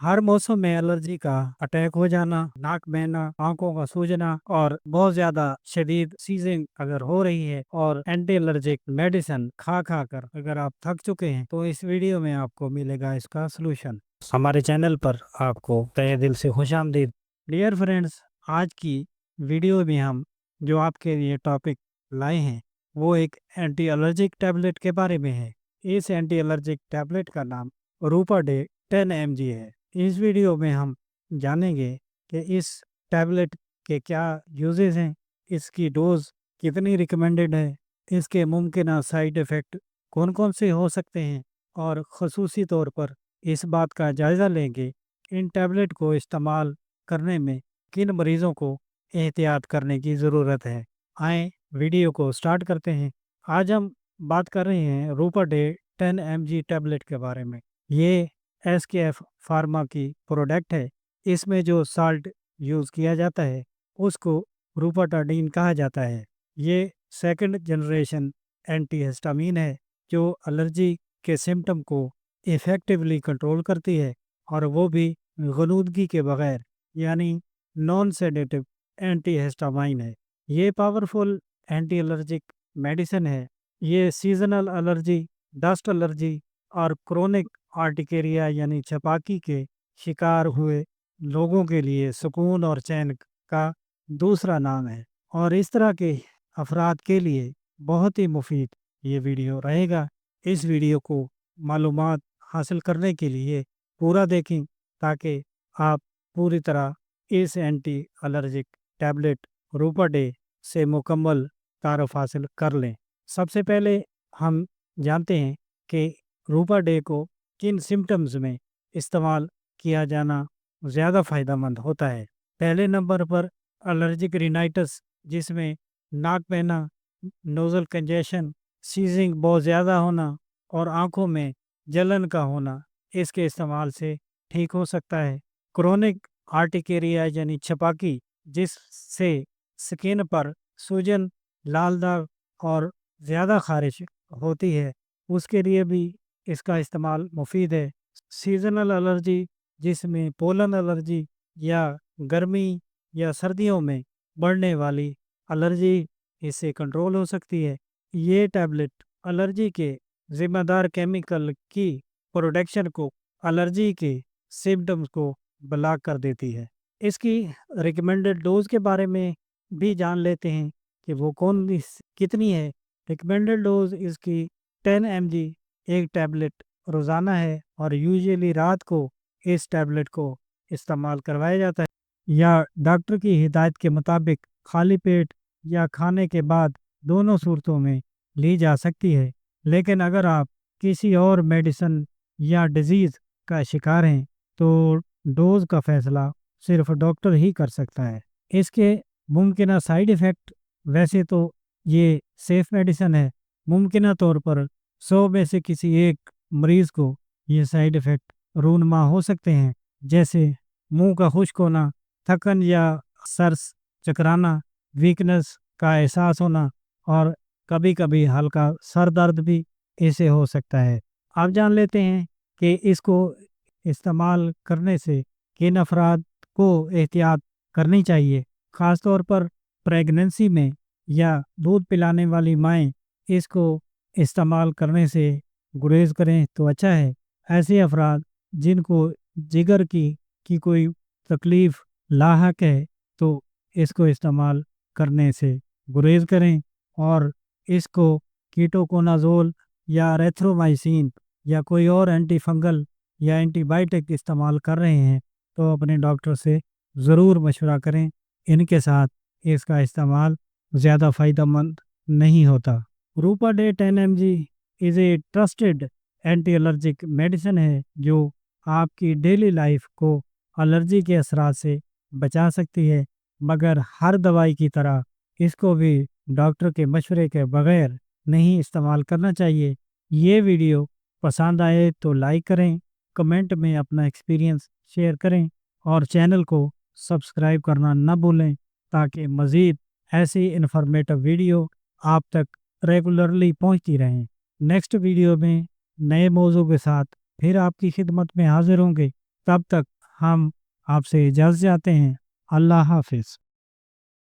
हर मौसम में एलर्जी का अटैक हो जाना, नाक बहना, आंखों का सूजना और बहुत ज्यादा शदीद सीजिंग अगर हो रही है और एंटी एलर्जिक मेडिसिन खा खा कर अगर आप थक चुके हैं तो इस वीडियो में आपको मिलेगा इसका सलूशन। हमारे चैनल पर आपको तहे दिल से खुशामदीद। डियर फ्रेंड्स, आज की वीडियो में हम जो आपके लिए टॉपिक लाए हैं वो एक एंटी एलर्जिक टैबलेट के बारे में है। इस एंटी एलर्जिक टैबलेट का नाम रूपाडे 10 mg है। इस वीडियो में हम जानेंगे कि इस टैबलेट के क्या यूजेस हैं, इसकी डोज कितनी रिकमेंडेड है, इसके मुमकिन साइड इफ़ेक्ट कौन कौन से हो सकते हैं और ख़ुसूसी तौर पर इस बात का जायज़ा लेंगे इन टैबलेट को इस्तेमाल करने में किन मरीज़ों को एहतियात करने की ज़रूरत है। आए वीडियो को स्टार्ट करते हैं। आज हम बात कर रहे हैं रूपाडे 10 mg टैबलेट के बारे में। ये SKF फार्मा की प्रोडक्ट है। इसमें जो साल्ट यूज़ किया जाता है उसको रूपाटाडीन कहा जाता है। ये सेकंड जनरेशन एंटीहिस्टामीन है जो एलर्जी के सिम्टम को इफ़ेक्टिवली कंट्रोल करती है और वो भी गलूदगी के बगैर, यानी नॉन सेडेटिव एंटीहिस्टामाइन है। ये पावरफुल एंटी एलर्जिक मेडिसिन है। ये सीजनल एलर्जी, डस्ट एलर्जी और क्रोनिक आर्टिकेरिया यानी छपाकी के शिकार हुए लोगों के लिए सुकून और चैन का दूसरा नाम है और इस तरह के अफराद के लिए बहुत ही मुफीद ये वीडियो रहेगा। इस वीडियो को मालूमात हासिल करने के लिए पूरा देखें ताकि आप पूरी तरह इस एंटी एलर्जिक टैबलेट रूपाडे से मुकम्मल तारुफ हासिल कर लें। सबसे पहले हम जानते हैं कि रूपाडे को किन सिम्टम्स में इस्तेमाल किया जाना ज़्यादा फ़ायदेमंद होता है। पहले नंबर पर एलर्जिक रिनाइटिस, जिसमें नाक बहना, नोज़ल कंजेशन, सीजिंग बहुत ज़्यादा होना और आँखों में जलन का होना, इसके इस्तेमाल से ठीक हो सकता है। क्रोनिक आर्टिकेरिया यानी छपाकी, जिससे स्किन पर सूजन, लाल दाग और ज़्यादा खारिश होती है, उसके लिए भी इसका इस्तेमाल मुफीद है। सीजनल एलर्जी, जिसमें पोलन एलर्जी या गर्मी या सर्दियों में बढ़ने वाली एलर्जी, इससे कंट्रोल हो सकती है। ये टैबलेट एलर्जी के ज़िम्मेदार केमिकल की प्रोडक्शन को, एलर्जी के सिम्टम्स को ब्लॉक कर देती है। इसकी रिकमेंडेड डोज के बारे में भी जान लेते हैं कि वो कितनी है। रिकमेंडेड डोज इसकी 10 mg एक टैबलेट रोज़ाना है और यूजुअली रात को इस टैबलेट को इस्तेमाल करवाया जाता है या डॉक्टर की हिदायत के मुताबिक खाली पेट या खाने के बाद, दोनों सूरतों में ली जा सकती है। लेकिन अगर आप किसी और मेडिसिन या डिजीज़ का शिकार हैं तो डोज का फैसला सिर्फ डॉक्टर ही कर सकता है। इसके मुमकिन साइड इफ़ेक्ट, वैसे तो ये सेफ मेडिसिन है, मुमकिन तौर पर 100 में से किसी एक मरीज़ को ये साइड इफ़ेक्ट रूनमा हो सकते हैं, जैसे मुंह का खुश्क होना, थकन या सर चकराना, वीकनेस का एहसास होना और कभी कभी हल्का सर दर्द भी इसे हो सकता है। आप जान लेते हैं कि इसको इस्तेमाल करने से किन अफराद को एहतियात करनी चाहिए। ख़ास तौर पर प्रेगनेंसी में या दूध पिलाने वाली माएँ इसको इस्तेमाल करने से गुरेज करें तो अच्छा है। ऐसे अफराद जिनको जिगर की कोई तकलीफ़ लाहक है तो इसको इस्तेमाल करने से गुरेज करें और इसको कीटोकोनाजोल या एरिथ्रोमाइसिन या कोई और एंटी फंगल या एंटीबायोटिक इस्तेमाल कर रहे हैं तो अपने डॉक्टर से ज़रूर मशवरा करें। इनके साथ इसका इस्तेमाल ज़्यादा फ़ायदेमंद नहीं होता। रूपाडे 10 mg is a trusted anti allergic medicine है जो आपकी डेली लाइफ को एलर्जी के असरात से बचा सकती है, मगर हर दवाई की तरह इसको भी डॉक्टर के मशवरे के बगैर नहीं इस्तेमाल करना चाहिए। ये वीडियो पसंद आए तो लाइक करें, कमेंट में अपना एक्सपीरियंस शेयर करें और चैनल को सब्सक्राइब करना न भूलें ताकि मज़ीद ऐसी इन्फॉर्मेटिव वीडियो आप तक रेगुलरली पहुंचती रहें। नेक्स्ट वीडियो में नए मौजू के साथ फिर आपकी खिदमत में हाजिर होंगे। تب تک ہم آپ سے اجازت چاہتے ہیں۔ اللہ حافظ۔